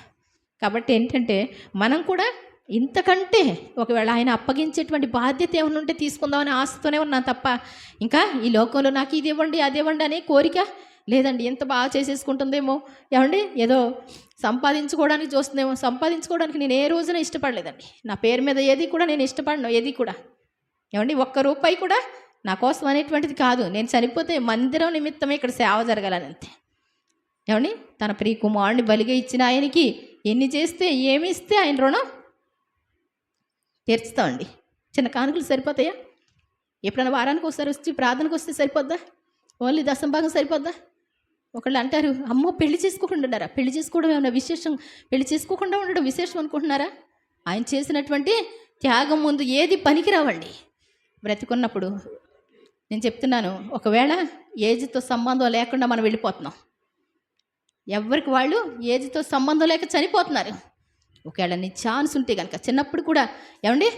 కాబట్టి ఏంటంటే మనం కూడా ఇంతకంటే ఒకవేళ ఆయన అప్పగించేటువంటి బాధ్యత ఏమైనా ఉంటే తీసుకుందామని ఆశతోనే ఉన్నాను తప్ప ఇంకా ఈ లోకంలో నాకు ఇది ఇవ్వండి అది ఇవ్వండి అనే కోరిక లేదండి. ఎంత బాగా చేసేసుకుంటుందేమో, ఏమండి ఏదో సంపాదించుకోవడానికి చూస్తుందేమో. సంపాదించుకోవడానికి నేను ఏ రోజున ఇష్టపడలేదండి. నా పేరు మీద ఏది కూడా నేను ఇష్టపడను, ఏది కూడా. ఏమండి, ఒక్క రూపాయి కూడా నా కోసం అనేటువంటిది కాదు. నేను చనిపోతే మందిరం నిమిత్తమే ఇక్కడ సేవ జరగాలని అంతే. ఏమండి, తన ప్రియ కుమారుని బలిగా ఇచ్చిన ఆయనకి ఎన్ని చేస్తే ఏమి ఇస్తే ఆయన రుణం తీర్చుతామండి. చిన్న కానుకలు సరిపోతాయా? ఎప్పుడైనా వారానికి ఒకసారి వచ్చి ప్రార్థనకు వస్తే సరిపోద్దా? ఓన్లీ దశంభాగం సరిపోద్దా? ఒకళ్ళు అంటారు, అమ్మో పెళ్లి చేసుకోకుండా ఉన్నారా? పెళ్లి చేసుకోవడం ఏమన్నా విశేషం? పెళ్లి చేసుకోకుండా ఉండడం విశేషం అనుకుంటున్నారా? ఆయన చేసినటువంటి త్యాగం ముందు ఏది పనికిరావండి. బ్రతికున్నప్పుడు నేను చెప్తున్నాను, ఒకవేళ ఏజ్తో సంబంధం లేకుండా మనం వెళ్ళిపోతున్నాం. ఎవరికి వాళ్ళు ఏజ్తో సంబంధం లేక చనిపోతున్నారు. ఒకవేళ నీ ఛాన్స్ ఉంటే కనుక చిన్నప్పుడు కూడా ఏమండి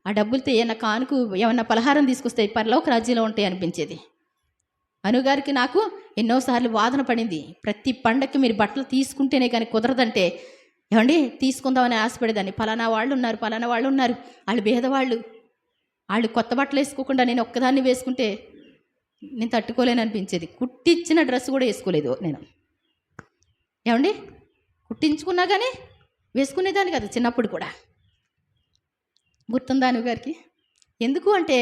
ఆ డబ్బులతో ఏమన్నా కానుకు ఏమన్నా పలహారం తీసుకొస్తే పరలోక రాజ్యంలో ఉంటాయి అనిపించేది. అనుగారికి నాకు ఎన్నోసార్లు వాదన పడింది. ప్రతి పండక్కి మీరు బట్టలు తీసుకుంటేనే కానీ కుదరదంటే ఏమండి తీసుకుందామని ఆశపడేదాన్ని. పలానా వాళ్ళు ఉన్నారు, పలానా వాళ్ళు ఉన్నారు, వాళ్ళు భేదవాళ్ళు, వాళ్ళు కొత్త బట్టలు వేసుకోకుండా నేను ఒక్కదాన్ని వేసుకుంటే నేను తట్టుకోలేను అనిపించేది. కుట్టించిన డ్రెస్ కూడా వేసుకోలేదు నేను. ఏమండి, కుట్టించుకున్నా కానీ వేసుకునేదాన్ని కాదు చిన్నప్పుడు కూడా. గుర్తుందా అనుగారికి? ఎందుకు అంటే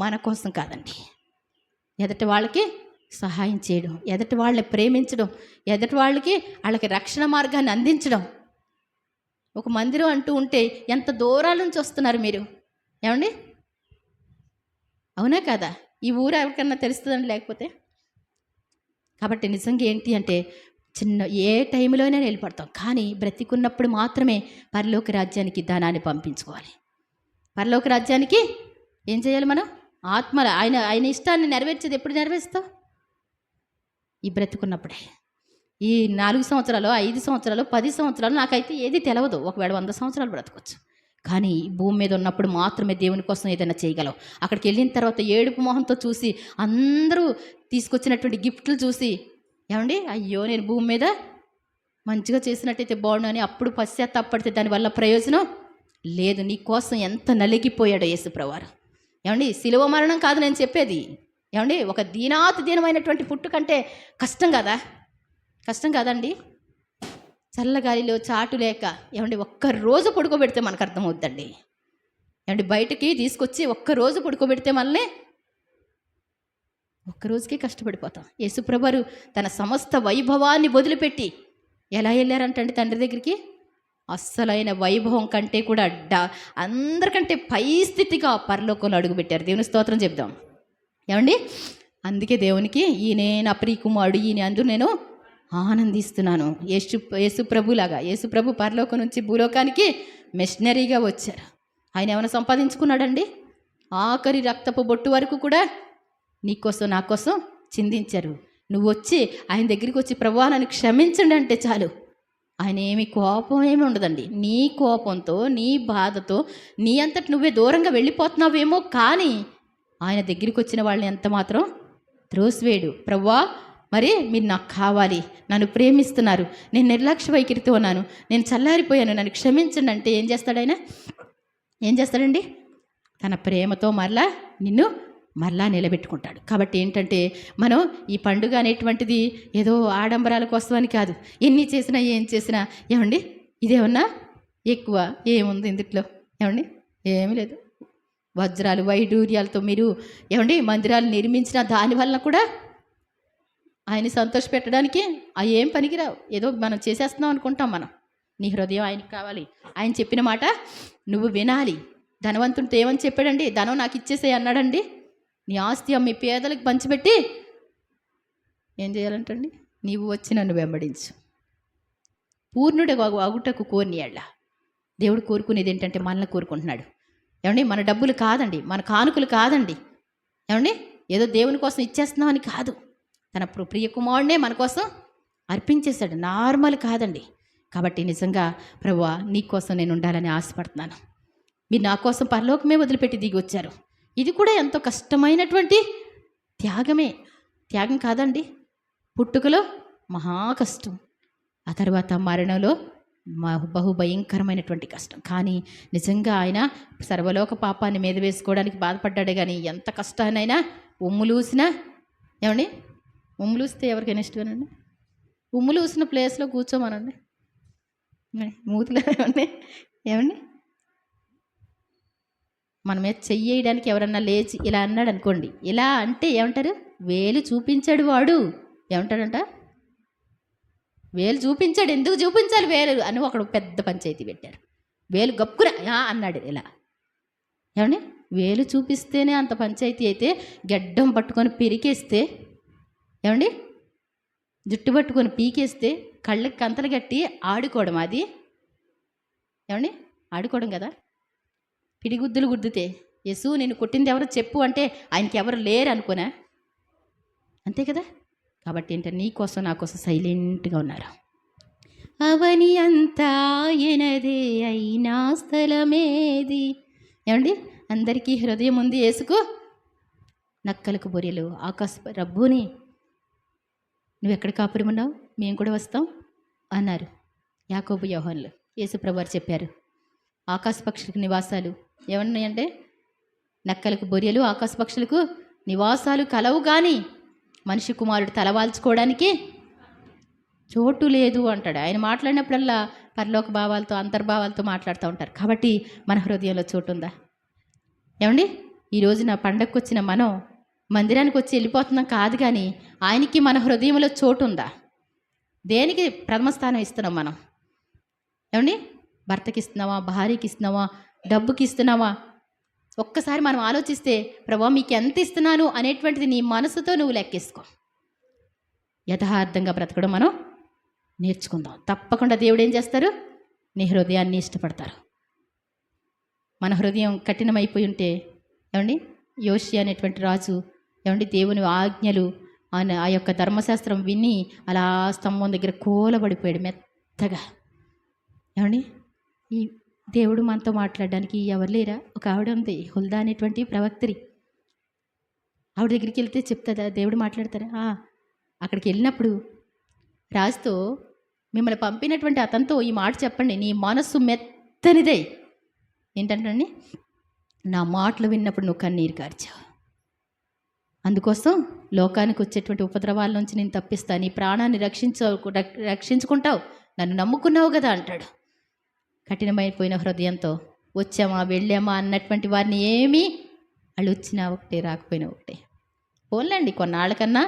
మన కోసం కాదండి, ఎదుటి వాళ్ళకి సహాయం చేయడం, ఎదుటి వాళ్ళని ప్రేమించడం, ఎదుటి వాళ్ళకి రక్షణ మార్గాన్ని అందించడం. ఒక మందిరం అంటూ ఉంటే ఎంత దూరాల నుంచి వస్తున్నారు మీరు, ఏమండి? అవునా కదా? ఈ ఊరు ఎవరికన్నా తెలుస్తుందండి లేకపోతే. కాబట్టి నిజంగా ఏంటి అంటే చిన్న ఏ టైంలోనే నిలబడతాం, కానీ బ్రతికున్నప్పుడు మాత్రమే పరలోక రాజ్యానికి ధనాన్ని పంపించుకోవాలి. పరలోక రాజ్యానికి ఏం చేయాలి మనం? ఆత్మల ఆయన ఇష్టాన్ని నెరవేర్చేది ఎప్పుడు నెరవేరుస్తావు? ఈ బ్రతుకున్నప్పుడే. ఈ 4 సంవత్సరాలు, 5 సంవత్సరాలు, 10 సంవత్సరాలు నాకైతే ఏది తెలవదు. ఒకవేళ 100 సంవత్సరాలు బ్రతకొచ్చు, కానీ భూమి మీద ఉన్నప్పుడు మాత్రమే దేవుని కోసం ఏదైనా చేయగలవు. అక్కడికి వెళ్ళిన తర్వాత ఏడుపు మొహంతో చూసి అందరూ తీసుకొచ్చినటువంటి గిఫ్ట్లు చూసి ఏమండి అయ్యో నేను భూమి మీద మంచిగా చేసినట్టయితే బాగుండు అని అప్పుడు పశ్చాత్తాపడితే దానివల్ల ప్రయోజనం లేదు. నీ కోసం ఎంత నలిగిపోయాడో యేసుప్రభువారు. ఏమండి, శిలువ మరణం కాదు నేను చెప్పేది. ఏమండి, ఒక దీనమైనటువంటి పుట్టు కంటే కష్టం కదా? కష్టం కాదండి? చల్లగాలిలో చాటు లేక ఏమండి ఒక్కరోజు పడుకోబెడితే మనకు అర్థమవుద్దండి. ఏమండి, బయటికి తీసుకొచ్చి ఒక్కరోజు పడుకోబెడితే మనల్ని ఒక్కరోజుకే కష్టపడిపోతాం. యేసుప్రభువారు తన సమస్త వైభవాన్ని వదిలిపెట్టి ఎలా వెళ్ళారంటండి తండ్రి దగ్గరికి? అస్సలైన వైభవం కంటే కూడా అందరికంటే పై స్థితిగా పరలోకంలో అడుగుపెట్టారు. దేవుని స్తోత్రం చెప్దాం. ఏమండి, అందుకే దేవునికి ఈయనే నా ప్రియ కుమారుడు, ఈయన అందరూ నేను ఆనందిస్తున్నాను. యేసు ప్రభులాగా యేసు ప్రభు పరలోకం నుంచి భూలోకానికి మిషనరీగా వచ్చారు. ఆయన ఏమైనా సంపాదించుకున్నాడండి? ఆఖరి రక్తపు బొట్టు వరకు కూడా నీకోసం నా కోసం చిందించారు. నువ్వు వచ్చి ఆయన దగ్గరికి వచ్చి ప్రభువా నన్ను క్షమించండి అంటే చాలు, ఆయన ఏమి కోపం ఏమి ఉండదండి. నీ కోపంతో నీ బాధతో నీ అంతటి నువ్వే దూరంగా వెళ్ళిపోతున్నావేమో, కానీ ఆయన దగ్గరికి వచ్చిన వాళ్ళని ఎంత మాత్రం త్రోసివేయడు. ప్రభువా మరి మీరు నాకు కావాలి, నన్ను ప్రేమిస్తున్నారు, నేను నిర్లక్ష్య వైఖరితో ఉన్నాను, నేను చల్లారిపోయాను, నన్ను క్షమించండి అంటే ఏం చేస్తాడు ఆయన? ఏం చేస్తాడండి? తన ప్రేమతో నిన్ను మరలా నిలబెట్టుకుంటాడు. కాబట్టి ఏంటంటే మనం ఈ పండుగ అనేటువంటిది ఏదో ఆడంబరాల కోసమని కాదు. ఎన్ని చేసినా ఏం చేసినా ఏమండి ఇదేమన్నా ఎక్కువ ఏముంది ఇందుట్లో? ఏమండి ఏమీ లేదు. వజ్రాలు వైడూర్యాలతో మీరు ఏమండి మందిరాలు నిర్మించిన దానివల్ల కూడా ఆయన సంతోషపెట్టడానికి అవి ఏం పనికిరావు. ఏదో మనం చేసేస్తున్నాం అనుకుంటాం. మనం నీ హృదయం ఆయనకి కావాలి. ఆయన చెప్పిన మాట నువ్వు వినాలి. ధనవంతుడితో ఏమని చెప్పాడండి? ధనం నాకు ఇచ్చేసేయి అన్నాడండి. నీ ఆస్తి అమ్మి పేదలకు పంచిపెట్టి ఏం చేయాలంటండి? నీవు వచ్చి నన్ను వెంబడించు. పూర్ణుడు అగుటకు కోరినియాళ్ళ. దేవుడు కోరుకునేది ఏంటంటే మనల్ని కోరుకుంటున్నాడు. ఏమండి మన డబ్బులు కాదండి, మన కానుకలు కాదండి, ఏమండి ఏదో దేవుని కోసం ఇచ్చేస్తున్నామని కాదు. తన ప్రియ కుమారుడే మన కోసం అర్పించేశాడు. నార్మల్ కాదండి. కాబట్టి నిజంగా ప్రభువా నీ కోసం నేను ఉండాలని ఆశపడుతున్నాను. మీరు నా కోసం పరలోకమే వదిలిపెట్టి దిగి వచ్చారు. ఇది కూడా ఎంతో కష్టమైనటువంటి త్యాగమే. త్యాగం కాదండి. పుట్టుకలో మహా కష్టం, ఆ తర్వాత మరణంలో బహుభయంకరమైనటువంటి కష్టం. కానీ నిజంగా ఆయన సర్వలోక పాపాన్ని మీద వేసుకోవడానికి బాధపడ్డాడు. కానీ ఎంత కష్టాన్నైనా ఉమ్ములూసినా, ఏమండి ఉమ్ములూస్తే ఎవరికైనా ఇష్టమేనండి? ఉమ్ములూసిన ప్లేస్లో కూర్చోమనండి. మూతిలో ఏమండి మన మీద చెయ్యడానికి ఎవరన్నా లేచి ఇలా అన్నాడు అనుకోండి, ఇలా అంటే ఏమంటారు? వేలు చూపించాడు వాడు. ఏమంటాడంట? వేలు చూపించాడు. ఎందుకు చూపించాలి వేలు అని ఒకడు పెద్ద పంచాయతీ పెట్టారు. వేలు గప్పున అన్నాడు ఇలా. ఏమండి వేలు చూపిస్తేనే అంత పంచాయతీ అయితే, గడ్డం పట్టుకొని పిరికేస్తే, ఏమండి జుట్టు పట్టుకొని పీకేస్తే, కళ్ళకి కంతలు కట్టి ఆడుకోవడం అది ఏమండి? ఆడుకోవడం కదా. పిడిగుద్దులు గుద్దితే యేసు నేను కొట్టింది ఎవరు చెప్పు అంటే ఆయనకి ఎవరు లేరు అనుకోనా? అంతే కదా. కాబట్టి ఏంటంటే నీ కోసం నా కోసం సైలెంట్గా ఉన్నారు. అవని అంతా ఎనదే అయినా స్థలమేది. ఏమండి అందరికీ హృదయం ఉంది యేసుకు. నక్కలకు బొరియలు ఆకాశ రబ్బుని నువ్వు ఎక్కడ కాపురం ఉన్నావు, మేము కూడా వస్తాం అన్నారు యాకోబు యోహానులు. యేసు ప్రభువారు చెప్పారు ఆకాశ పక్షులకు నివాసాలు ఏమన్నాయంటే, నక్కలకు బొరియలు ఆకాశ పక్షులకు నివాసాలు కలవు కానీ మనిషి కుమారుడు తలవాల్చుకోవడానికి చోటు లేదు అంటాడు. ఆయన మాట్లాడినప్పుడల్లా పరలోక భావాలతో అంతర్భావాలతో మాట్లాడుతూ ఉంటారు. కాబట్టి మన హృదయంలో చోటు ఉందా? ఏమండి ఈ రోజున పండగకు వచ్చిన మనం మందిరానికి వచ్చి వెళ్ళిపోతున్నాం కాదు, కానీ ఆయనకి మన హృదయంలో చోటు ఉందా? దేనికి ప్రథమ స్థానం ఇస్తున్నాం మనం? ఏమండి భర్తకి ఇస్తున్నావా, భార్యకి ఇస్తున్నావా, డబ్బుకి ఇస్తున్నావా? ఒక్కసారి మనం ఆలోచిస్తే ప్రభువా మీకు ఎంత ఇస్తున్నాను అనేటువంటిది నీ మనసుతో నువ్వు లెక్కేసుకో. యథార్థంగా బ్రతకడం మనం నేర్చుకుందాం. తప్పకుండా దేవుడు ఏం చేస్తారు? నీ హృదయాన్ని ఇష్టపడతారు. మన హృదయం కఠినమైపోయి ఉంటే, ఏమండి యోషియా అనేటువంటి రాజు ఏమండి దేవుని ఆజ్ఞలు ఆ యొక్క ధర్మశాస్త్రం విని అలా స్తంభం దగ్గర కూలబడిపోయాడు మెత్తగా. ఏమండి ఈ దేవుడు మనతో మాట్లాడడానికి ఎవరు లేరా? ఒక ఆవిడ ఉంది, హుల్దా అనేటువంటి ప్రవక్త్రి. ఆవిడ దగ్గరికి వెళ్తే చెప్తుందా దేవుడు మాట్లాడతారా? అక్కడికి వెళ్ళినప్పుడు రాజుతో మిమ్మల్ని పంపినటువంటి అతనితో ఈ మాట చెప్పండి, నీ మనస్సు మెత్తనిదే. ఏంటంటే నా మాటలు విన్నప్పుడు నువ్వు కన్నీరు కార్చావు, అందుకోసం లోకానికి వచ్చేటువంటి ఉపద్రవాల నుంచి నేను తప్పిస్తాను, నీ ప్రాణాన్ని రక్షించుకుంటావు, నన్ను నమ్ముకున్నావు కదా అంటాడు. కఠినమైపోయిన హృదయంతో వచ్చామా వెళ్ళామా అన్నటువంటి వారిని ఏమీ వాళ్ళు వచ్చినా ఒకటే రాకపోయినా ఒకటే. పోన్లేండి కొన్నాళ్ళకన్నా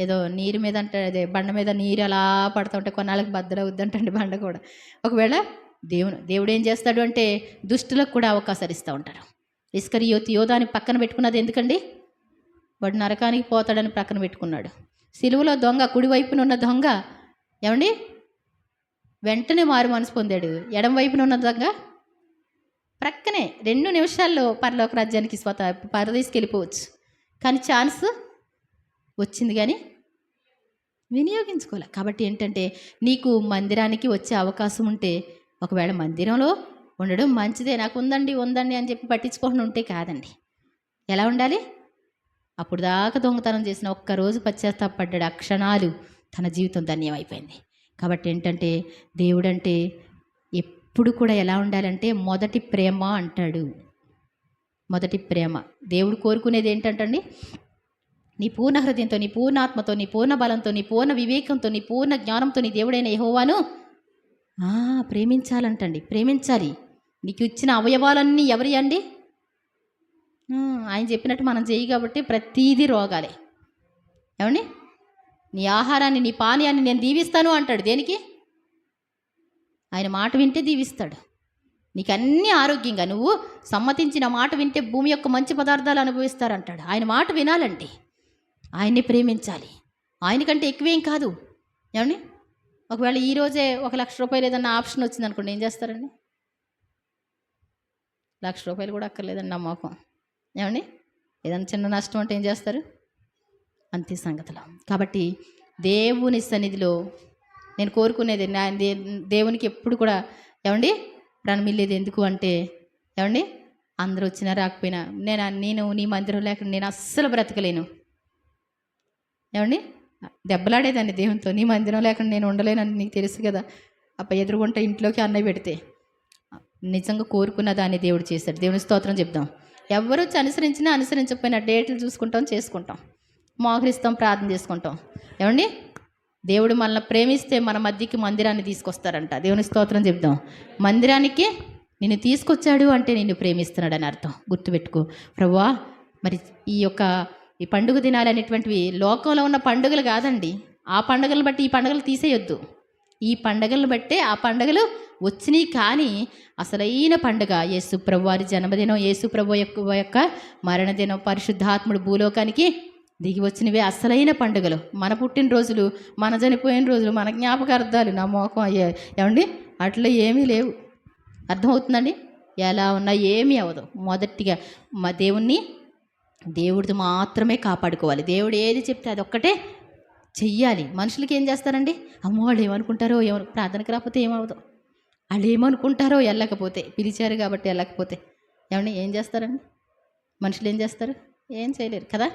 ఏదో నీరు మీద అంటే అదే బండ మీద నీరు అలా పడుతూ ఉంటే కొన్నాళ్ళకి బద్దలవుద్దంటండి బండ కూడా. ఒకవేళ దేవుడు ఏం చేస్తాడు అంటే దుష్టులకు కూడా అవకాశాలు ఇస్తూ ఉంటారు. ఇస్కరియోతు యోధాని పక్కన పెట్టుకున్నది ఎందుకండి? వాడు నరకానికి పోతాడని పక్కన పెట్టుకున్నాడు. సిలువలో దొంగ, కుడివైపున ఉన్న దొంగ ఏమండి వెంటనే మారు మనసు పొందాడు. ఎడం వైపున ఉన్న దొంగ ప్రక్కనే 2 నిమిషాల్లో పరలోక రాజ్యానికి పరదేశికి వెళ్ళిపోవచ్చు. కానీ ఛాన్స్ వచ్చింది కానీ వినియోగించుకోవాలి. కాబట్టి ఏంటంటే నీకు మందిరానికి వచ్చే అవకాశం ఉంటే, ఒకవేళ మందిరంలో ఉండడం మంచిదే, నాకు ఉందండి అని చెప్పి పట్టించుకోకుండా ఉంటే కాదండి. ఎలా ఉండాలి? అప్పుడు దాకా దొంగతనం చేసిన ఒక్కరోజు పశ్చాత్తాపడ్డాడు, ఆ క్షణాలు తన జీవితం ధన్యమైపోయింది. కాబట్టి ఏంటంటే దేవుడంటే ఎప్పుడు కూడా ఎలా ఉండాలంటే మొదటి ప్రేమ అంటాడు. మొదటి ప్రేమ. దేవుడు కోరుకునేది ఏంటంటండి, నీ పూర్ణ హృదయంతో, నీ పూర్ణ ఆత్మతో, నీ పూర్ణ బలంతో, నీ పూర్ణ వివేకంతో, నీ పూర్ణ జ్ఞానంతో నీ దేవుడైన యెహోవాను ప్రేమించాలంటండి. ప్రేమించాలి. నీకు ఇచ్చిన అవయవాలన్నీ ఎవరి అండి? ఆయన చెప్పినట్టు మనం చేయి కాబట్టి ప్రతీదీ రోగాలే. ఏమండి, నీ ఆహారాన్ని, నీ పానీయాన్ని నేను దీవిస్తాను అంటాడు. దేనికి? ఆయన మాట వింటే దీవిస్తాడు. నీకు అన్నీ ఆరోగ్యంగా, నువ్వు సమ్మతించిన మాట వింటే భూమి యొక్క మంచి పదార్థాలు అనుభవిస్తారంటాడు. ఆయన మాట వినాలండి, ఆయన్ని ప్రేమించాలి. ఆయనకంటే ఎక్కువేం కాదు. ఏమండి, ఒకవేళ ఈరోజే 1,00,000 రూపాయలు ఏదన్నా ఆప్షన్ వచ్చింది అనుకోండి, ఏం చేస్తారండి? 1,00,000 రూపాయలు కూడా అక్కర్లేదండి నా మోకం. ఏమండి, ఏదైనా చిన్న నష్టం అంటే ఏం చేస్తారు? అంతే సంగతులు. కాబట్టి దేవుని సన్నిధిలో నేను కోరుకునేది, దేవునికి ఎప్పుడు కూడా ఏమండి ప్రాణమిల్లేది. ఎందుకు అంటే ఏమండి, అందరూ వచ్చినా రాకపోయినా నేను నీ మందిరం లేకుండా నేను అస్సలు బ్రతకలేను. ఏమండి, దెబ్బలాడేదాన్ని దేవునితో, నీ మందిరం లేకుండా నేను ఉండలేనని నీకు తెలుసు కదా. ఎదురుగుంట ఇంట్లోకి అన్నయ్య పెడితే నిజంగా కోరుకున్న దాన్ని దేవుడు చేశాడు. దేవుని స్తోత్రం చెప్దాం. ఎవరు అనుసరించినా అనుసరించకపోయినా డేట్లు చూసుకుంటాం, చేసుకుంటాం, మోకరిస్తాం, ప్రార్థన చేసుకుంటాం. ఏమండి, దేవుడు మనల్ని ప్రేమిస్తే మన మధ్యకి మందిరాన్ని తీసుకొస్తారంట. దేవుని స్తోత్రం చెప్దాం. మందిరానికి నిన్ను తీసుకొచ్చాడు అంటే నిన్ను ప్రేమిస్తున్నాడు అని అర్థం. గుర్తుపెట్టుకో. ప్రభువా, మరి ఈ పండుగ దినాలు అనేటువంటివి లోకంలో ఉన్న పండుగలు కాదండి. ఆ పండుగలను బట్టి ఈ పండుగలు తీసేయొద్దు. ఈ పండుగలను బట్టే ఆ పండుగలు వచ్చినాయి. కానీ అసలైన పండుగ యేసు ప్రభు వారి జన్మదినం, యేసు ప్రభు యొక్క మరణదినం, పరిశుద్ధాత్ముడు భూలోకానికి దిగి వచ్చినవే అసలైన పండుగలు. మన పుట్టినరోజులు, మన చనిపోయిన రోజులు, మన జ్ఞాపకార్థాలు నా మోకం అయ్యాయి. ఏమండి, అట్లా ఏమీ లేవు. అర్థమవుతుందండి? ఎలా ఉన్నా ఏమీ అవ్వదు. మొదటిగా మా దేవుడితో మాత్రమే కాపాడుకోవాలి. దేవుడు ఏది చెప్తే అది ఒక్కటే చెయ్యాలి. మనుషులకి ఏం చేస్తారండి, అమ్మో వాళ్ళు ఏమనుకుంటారో, ప్రార్థనకు రాకపోతే ఏమవుదో, వాళ్ళు ఏమనుకుంటారో, వెళ్ళకపోతే, పిలిచారు కాబట్టి వెళ్ళకపోతే, ఏమండి ఏం చేస్తారండి? మనుషులు ఏం చేస్తారు? ఏం చేయలేరు కదా.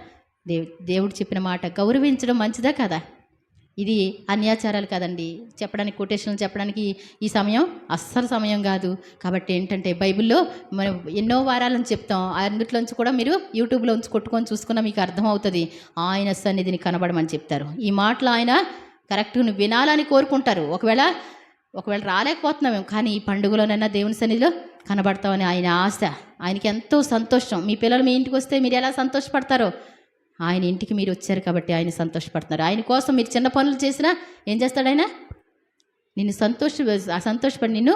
దేవుడు చెప్పిన మాట గౌరవించడం మంచిదా కదా? ఇది అన్యాచారాలు కదండి. చెప్పడానికి, కొటేషన్లు చెప్పడానికి ఈ సమయం అస్సలు సమయం కాదు. కాబట్టి ఏంటంటే బైబిల్లో మనం ఎన్నో వారాలను చెప్తాం. అన్నిట్లోంచి కూడా మీరు యూట్యూబ్లో ఉంచి కొట్టుకొని చూసుకున్నా మీకు అర్థమవుతుంది. ఆయన సన్నిధిని కనబడమని చెప్తారు. ఈ మాటలు ఆయన కరెక్ట్గా వినాలని కోరుకుంటారు. ఒకవేళ రాలేకపోతున్నామేమో, కానీ ఈ పండుగలోనైనా దేవుని సన్నిధిలో కనబడతామని ఆయన ఆశ. ఆయనకి ఎంతో సంతోషం. మీ పిల్లలు మీ ఇంటికి వస్తే మీరు ఎలా సంతోషపడతారో, ఆయన ఇంటికి మీరు వచ్చారు కాబట్టి ఆయన సంతోషపడుతున్నారు. ఆయన కోసం మీరు చిన్న పనులు చేసినా ఏం చేస్తాడు? ఆయన నిన్ను సంతోషపడి నిన్ను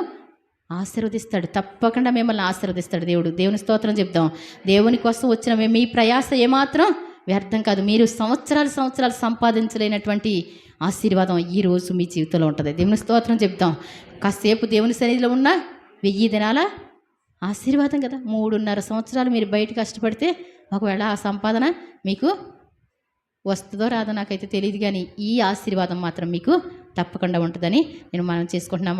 ఆశీర్వదిస్తాడు. తప్పకుండా మిమ్మల్ని ఆశీర్వదిస్తాడు దేవుడు. దేవుని స్తోత్రం చెప్దాం. దేవుని కోసం వచ్చిన మీ ప్రయాస ఏమాత్రం వ్యర్థం కాదు. మీరు సంవత్సరాలు సంపాదించలేనటువంటి ఆశీర్వాదం ఈరోజు మీ జీవితంలో ఉంటుంది. దేవుని స్తోత్రం చెప్దాం. కాసేపు దేవుని సన్నిధిలో ఉన్న 1000 దినాల ఆశీర్వాదం కదా. 3.5 సంవత్సరాలు మీరు బయట కష్టపడితే ఒకవేళ ఆ సంపాదన మీకు వస్తుందో రాదో నాకైతే తెలియదు, కానీ ఈ ఆశీర్వాదం మాత్రం మీకు తప్పకుండా ఉంటుందని మనం చేసుకుంటున్నాం.